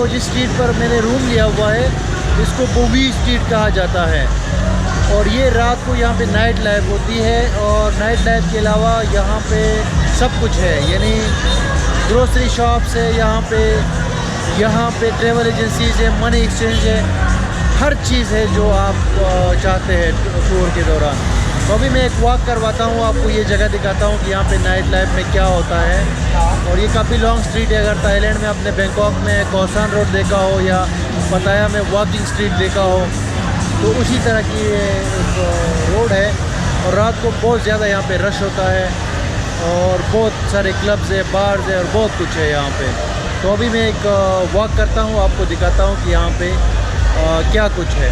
जिस स्ट्रीट पर मैंने रूम लिया हुआ है इसको बोवी स्ट्रीट कहा जाता है। और ये रात को यहाँ पे नाइट लाइफ होती है, और नाइट लाइफ के अलावा यहाँ पे सब कुछ है, यानी ग्रोसरी शॉप्स है यहाँ पे ट्रैवल एजेंसीज है, मनी एक्सचेंज है, हर चीज़ है जो आप चाहते हैं टूर के दौरान। तो अभी मैं एक वॉक करवाता हूँ, आपको ये जगह दिखाता हूँ कि यहाँ पे नाइट लाइफ में क्या होता है। और ये काफ़ी लॉन्ग स्ट्रीट है। अगर थाईलैंड में आपने बैंकॉक में कौसान रोड देखा हो या पताया में वॉकिंग स्ट्रीट देखा हो, तो उसी तरह की एक रोड है। और रात को बहुत ज़्यादा यहाँ पे रश होता है और बहुत सारे क्लब्स है, बार्स है और बहुत कुछ है यहाँ पे। तो अभी मैं एक वॉक करता हूँ, आपको दिखाता हूँ कि यहाँ पे क्या कुछ है।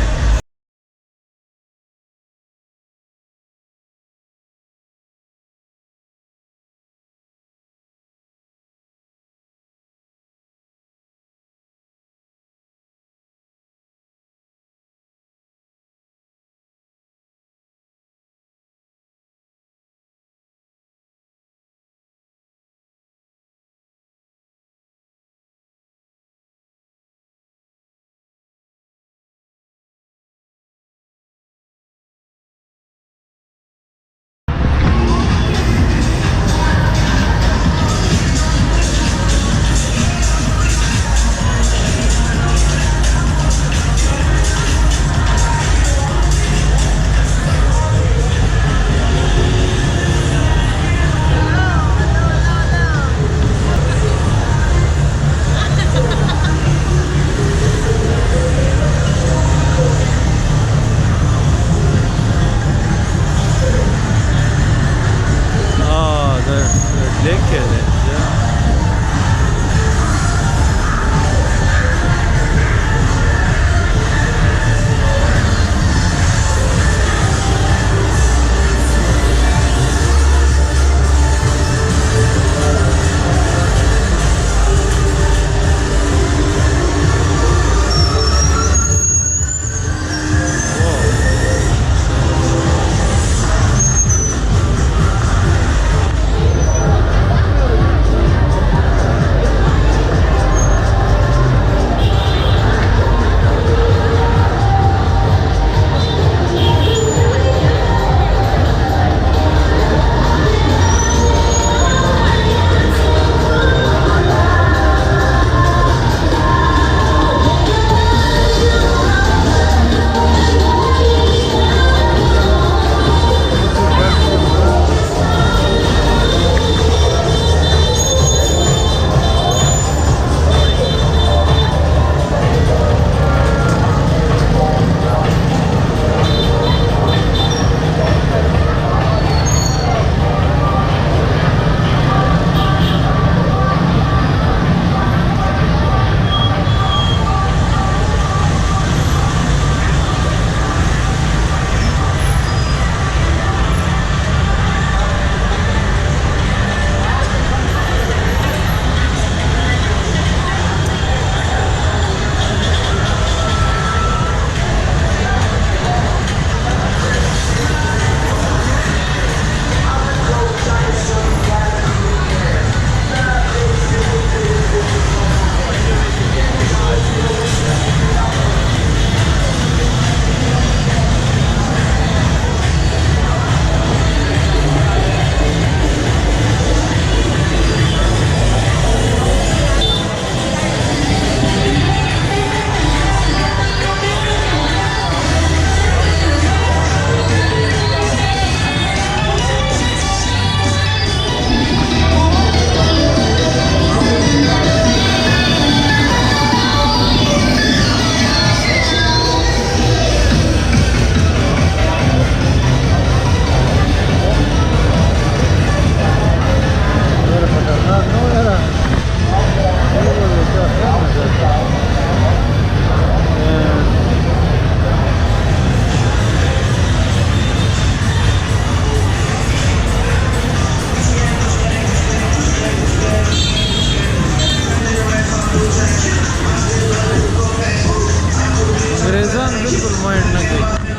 अंग्रेज़ान बिल्कुल माइंड न कई।